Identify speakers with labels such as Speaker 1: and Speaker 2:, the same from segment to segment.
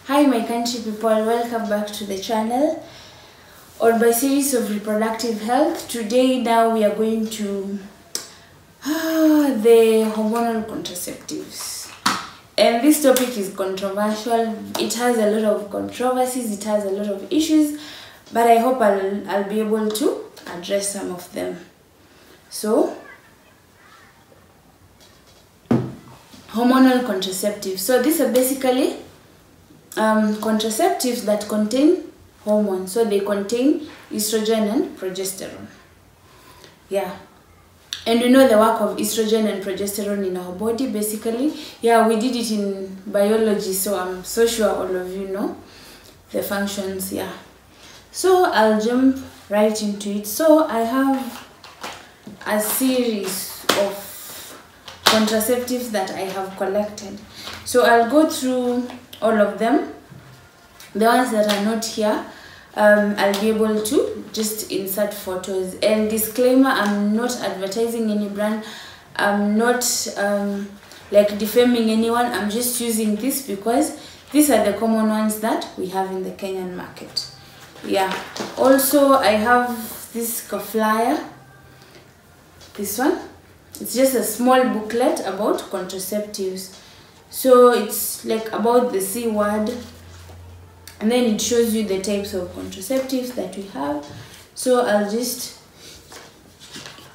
Speaker 1: Hi my country people, welcome back to the channel on my series of reproductive health. Today now we are going to the hormonal contraceptives, and this topic is controversial. It has a lot of controversies, it has a lot of issues, but I hope I'll be able to address some of them. So hormonal contraceptives, so these are basically contraceptives that contain hormones. So they contain estrogen and progesterone. Yeah, and we know the work of estrogen and progesterone in our body. Basically, yeah, we did it in biology, so I'm so sure all of you know the functions. Yeah, so I'll jump right into it. So I have a series of contraceptives that I have collected, so I'll go through all of them. The ones that are not here, I'll be able to just insert photos. And disclaimer, I'm not advertising any brand, I'm not like defaming anyone. I'm just using this because these are the common ones that we have in the Kenyan market. Yeah, also I have this flyer, this one. It's just a small booklet about contraceptives. So it's like about the C word, and then it shows you the types of contraceptives that we have. So I'll just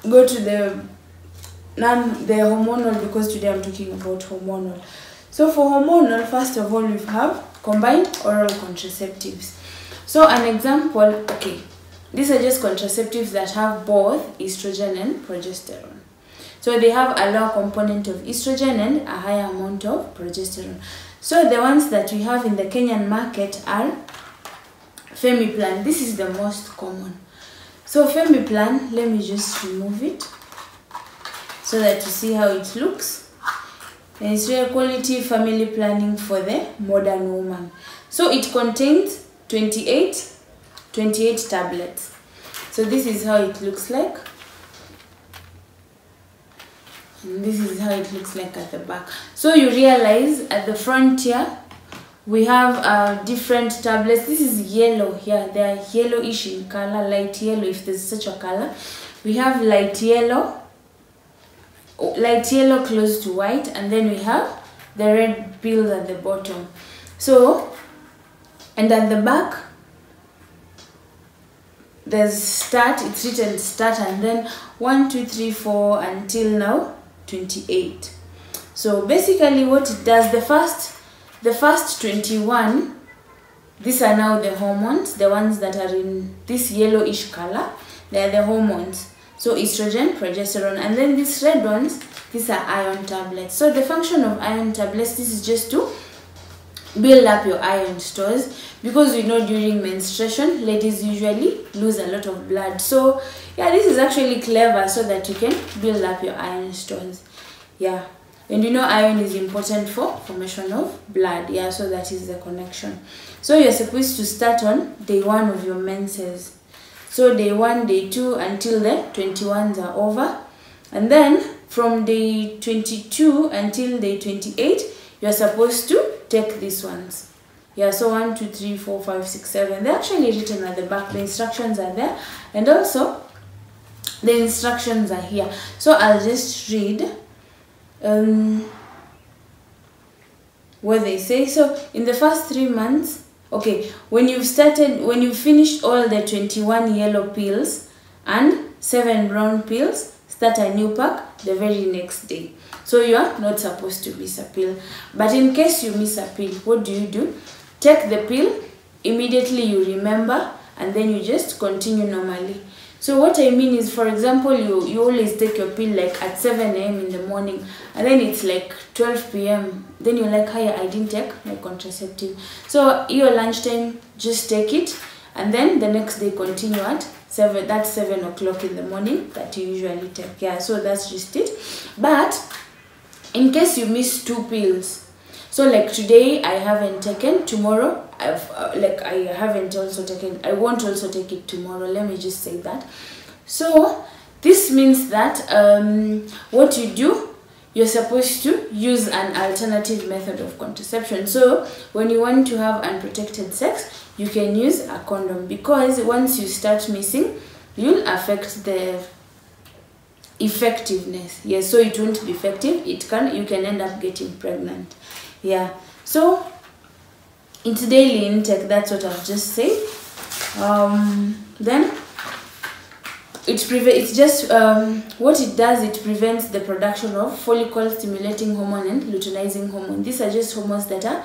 Speaker 1: go to the hormonal, because today I'm talking about hormonal. So for hormonal, first of all, we have combined oral contraceptives. So an example, okay, these are just contraceptives that have both estrogen and progesterone. So they have a lower component of estrogen and a higher amount of progesterone. So the ones that we have in the Kenyan market are Femiplan. This is the most common. So Femiplan, let me just remove it so that you see how it looks. And it's real quality family planning for the modern woman. So it contains 28 tablets. So this is how it looks like. And this is how it looks like at the back. So you realize at the front here we have different tablets. This is yellow here. They are yellowish in color, light yellow if there's such a color. We have light yellow close to white, and then we have the red pills at the bottom. So, and at the back there's start, it's written start, and then 1, 2, 3, 4 until now 28. So basically what it does, the first 21, these are now the hormones, the ones that are in this yellowish color, they are the hormones. So estrogen, progesterone, and then these red ones, these are iron tablets. So the function of iron tablets, this is just to build up your iron stores, because we know during menstruation ladies usually lose a lot of blood. So yeah, this is actually clever, so that you can build up your iron stores. Yeah, and you know iron is important for formation of blood. Yeah, so that is the connection. So you're supposed to start on day 1 of your menses. So day 1, day 2 until the 21s are over, and then from day 22 until day 28 you're supposed to take these ones. Yeah, so 1, 2, 3, 4, 5, 6, 7. They're actually written at the back. The instructions are there, and also the instructions are here. So I'll just read what they say. So in the first 3 months, okay, when you've finished all the 21 yellow pills and 7 brown pills, start a new pack the very next day. So you are not supposed to miss a pill. But in case you miss a pill, what do? Take the pill immediately you remember, and then you just continue normally. So what I mean is, for example, you always take your pill like at 7 AM in the morning, and then it's like 12 PM. Then you're like, hi, I didn't take my contraceptive. So your lunchtime, just take it, and then the next day continue at 7. That's 7 o'clock in the morning that you usually take. Yeah, so that's just it. But in case you miss 2 pills, so like today I haven't taken, tomorrow I haven't also taken, I won't also take it tomorrow, let me just say that. So this means that what you do, you're supposed to use an alternative method of contraception. So when you want to have unprotected sex, you can use a condom, because once you start missing, you'll affect the effectiveness. Yes, so it won't be effective. You can end up getting pregnant. Yeah, so it's daily intake, that's what I've just said. Then what it does, it prevents the production of follicle stimulating hormone and luteinizing hormone. These are just hormones that are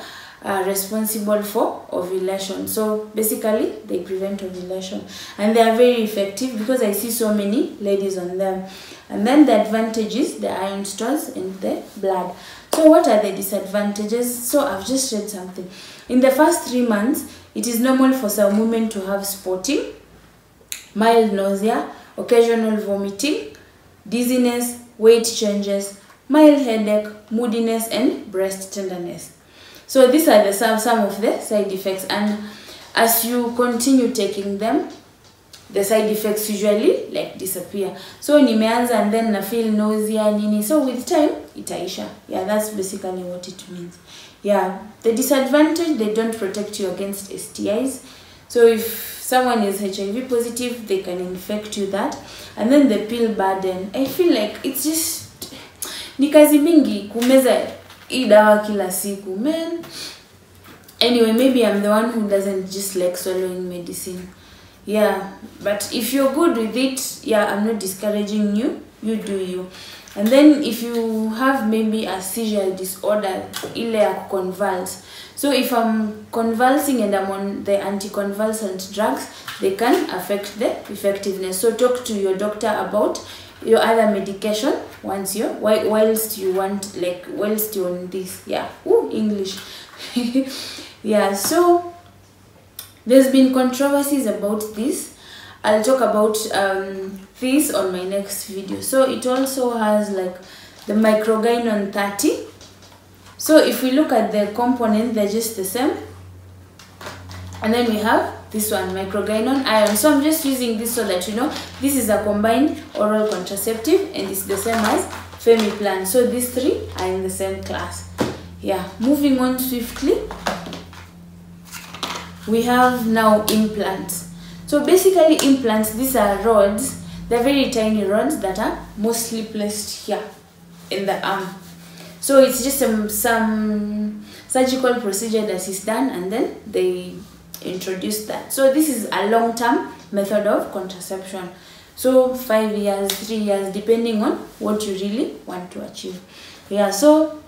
Speaker 1: responsible for ovulation. So basically they prevent ovulation, and they are very effective because I see so many ladies on them. And then the advantage is the iron stores in the blood. So what are the disadvantages? So I've just read something. In the first 3 months, it is normal for some women to have spotting, mild nausea, occasional vomiting, dizziness, weight changes, mild headache, moodiness, and breast tenderness. So these are some of the side effects, and as you continue taking them, the side effects usually like disappear. So nimeanza and then na feel nausea nini. So with time itaisha. Yeah, that's basically what it means. Yeah, the disadvantage, they don't protect you against STIs. So if someone is HIV positive, they can infect you that. And then the pill burden, I feel like it's just ni kazi mingi kumeza hii dawa kila siku, man. Anyway, maybe I'm the one who doesn't just like swallowing medicine. Yeah, but if you're good with it, yeah, I'm not discouraging you. You do you. And then if you have maybe a seizure disorder, ile ya convulse. So if I'm convulsing and I'm on the anticonvulsant drugs, they can affect the effectiveness. So talk to your doctor about your other medication whilst you're on this. Yeah, English. Yeah, so there's been controversies about this. I'll talk about this on my next video. So it also has like the microgynon 30. So if we look at the component, they're just the same. And then we have this one, microgynon iron. So I'm just using this so that you know this is a combined oral contraceptive and it's the same as Femiplan. So these three are in the same class. Yeah, moving on swiftly. We have now implants. So basically implants, these are rods. They're very tiny rods that are mostly placed here in the arm. So it's just some surgical procedure that is done and then they introduce that. So this is a long-term method of contraception. So 5 years, 3 years, depending on what you really want to achieve. Yeah, so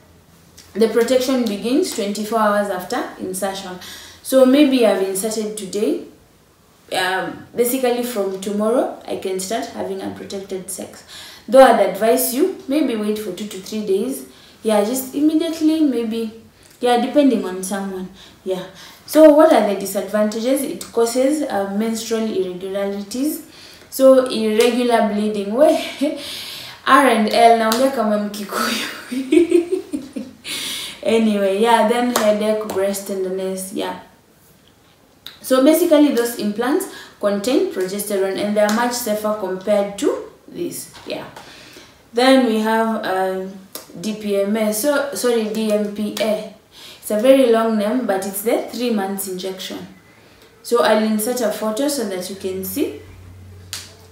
Speaker 1: the protection begins 24 hours after insertion. So maybe I've inserted today. Basically from tomorrow, I can start having unprotected sex. Though I'd advise you, maybe wait for 2 to 3 days. Yeah, just immediately, maybe. Yeah, depending on someone. Yeah. So what are the disadvantages? It causes menstrual irregularities. So irregular bleeding. R and L, naongea kama Mkikuyu. Anyway, yeah, then headache, breast tenderness, yeah. So basically those implants contain progesterone and they are much safer compared to this. Yeah. Then we have DMPA. It's a very long name, but it's the 3 months injection. So I'll insert a photo so that you can see.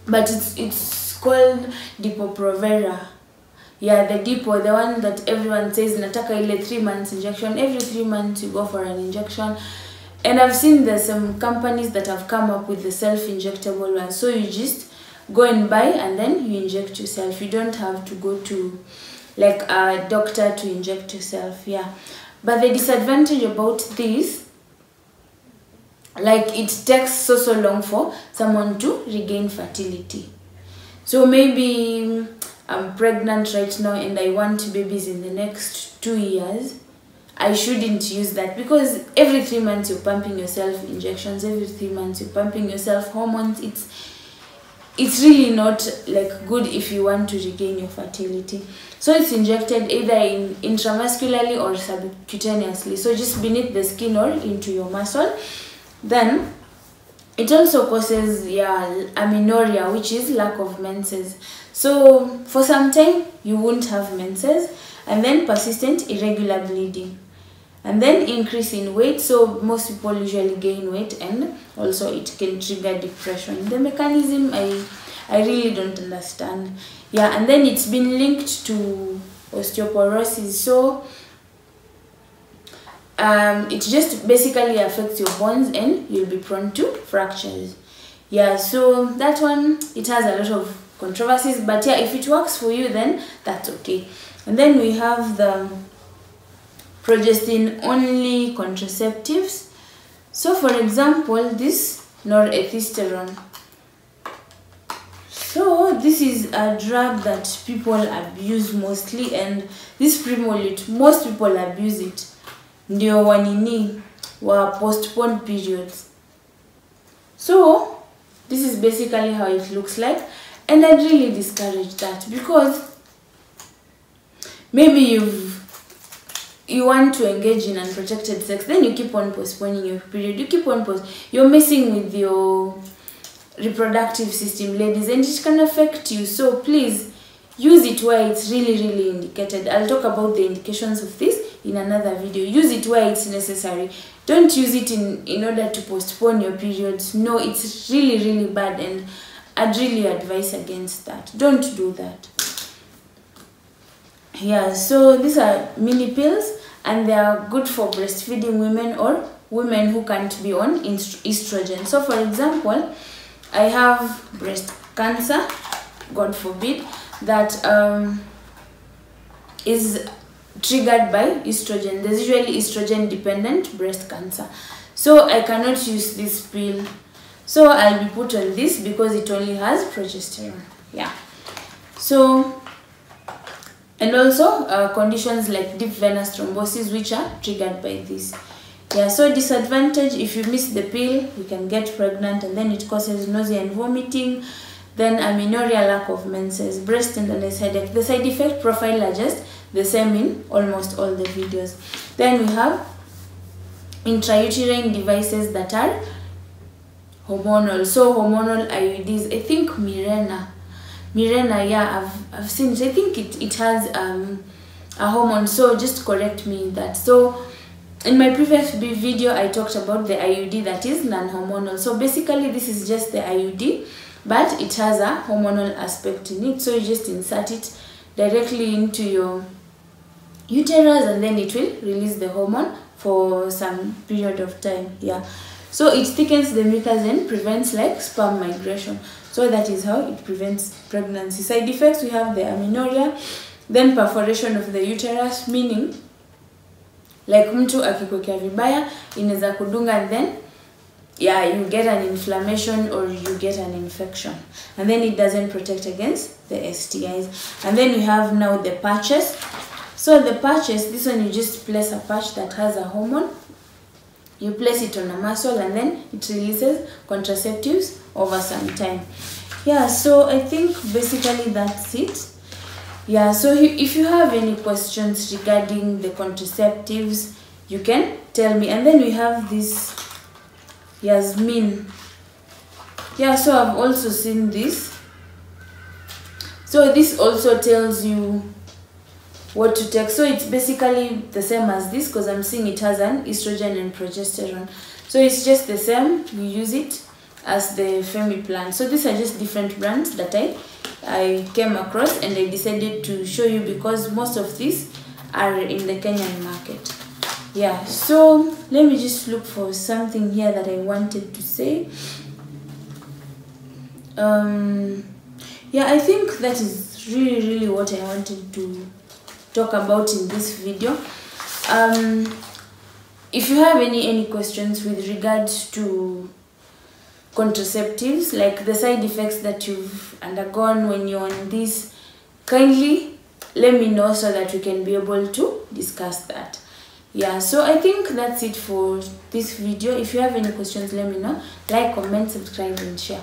Speaker 1: But it's called Depo-Provera. Yeah, the Depo, the one that everyone says nataka ile 3 months injection. Every 3 months you go for an injection. And I've seen there's some companies that have come up with the self-injectable one. So you just go and buy and then you inject yourself. You don't have to go to like a doctor to inject yourself. Yeah. But the disadvantage about this, like it takes so long for someone to regain fertility. So maybe I'm pregnant right now and I want babies in the next 2 years. I shouldn't use that because every 3 months you're pumping yourself injections, every 3 months you're pumping yourself hormones. It's really not like good if you want to regain your fertility. So it's injected either intramuscularly or subcutaneously. So just beneath the skin or into your muscle. Then it also causes amenorrhea, which is lack of menses. So for some time you won't have menses. and then persistent irregular bleeding, and then increase in weight. So most people usually gain weight, and also it can trigger depression. The mechanism I really don't understand. Yeah, and then it's been linked to osteoporosis. So it just basically affects your bones and you'll be prone to fractures. Yeah, so that one, it has a lot of controversies, but yeah, if it works for you, then that's okay. And then we have the Progestin-Only Contraceptives. So for example, this norethistérone. So this is a drug that people abuse mostly, and this Primolute, most people abuse it. Ndio wanini wa postponed periods. So this is basically how it looks like, and I'd really discourage that, because maybe you want to engage in unprotected sex, then you keep on postponing your period, you're messing with your reproductive system, ladies, and it can affect you. So please use it where it's really indicated. I'll talk about the indications of this in another video. Use it where it's necessary. Don't use it in order to postpone your periods. No, it's really bad, and I'd really advise against that. Don't do that. Yeah, so these are mini pills, and they are good for breastfeeding women or women who can't be on estrogen. So for example, I have breast cancer, God forbid, that is triggered by estrogen. There's usually estrogen dependent breast cancer. So I cannot use this pill. So I'll be put on this because it only has progesterone. Yeah. So, and also conditions like deep venous thrombosis, which are triggered by this. Yeah, so disadvantage, if you miss the pill, you can get pregnant, and then it causes nausea and vomiting, then amenorrhea, lack of menses, breast tenderness, headache. The side effect profile are just the same in almost all the videos. Then we have intrauterine devices that are hormonal. So hormonal IUDs, I think Mirena, yeah, I've seen it. I think it has a hormone, so just correct me in that. So in my previous video, I talked about the IUD that is non-hormonal. So basically, this is just the IUD, but it has a hormonal aspect in it. So you just insert it directly into your uterus, and then it will release the hormone for some period of time. Yeah. So it thickens the mucus and prevents like sperm migration. So that is how it prevents pregnancy. Side effects, we have the amenorrhea, then perforation of the uterus, meaning like mtu akikwekea vibaya inaweza kudunga, and then yeah, you get an inflammation or you get an infection, and then it doesn't protect against the STIs. And then you have now the patches. So the patches, this one you just place a patch that has a hormone, you place it on a muscle, and then it releases contraceptives over some time. Yeah, so I think basically that's it. Yeah, so if you have any questions regarding the contraceptives, you can tell me. And then we have this Yasmin. Yeah, so I've also seen this. So this also tells you what to take. So it's basically the same as this, because I'm seeing it has an estrogen and progesterone. So it's just the same. You use it as the Femiplan. So these are just different brands that I came across, and I decided to show you because most of these are in the Kenyan market. Yeah, so let me just look for something here that I wanted to say. Yeah, I think that is really what I wanted to talk about in this video. If you have any questions with regards to contraceptives, like the side effects that you've undergone when you're on this, kindly let me know so that we can be able to discuss that. Yeah, so I think that's it for this video. If you have any questions, let me know. Like, comment, subscribe, and share.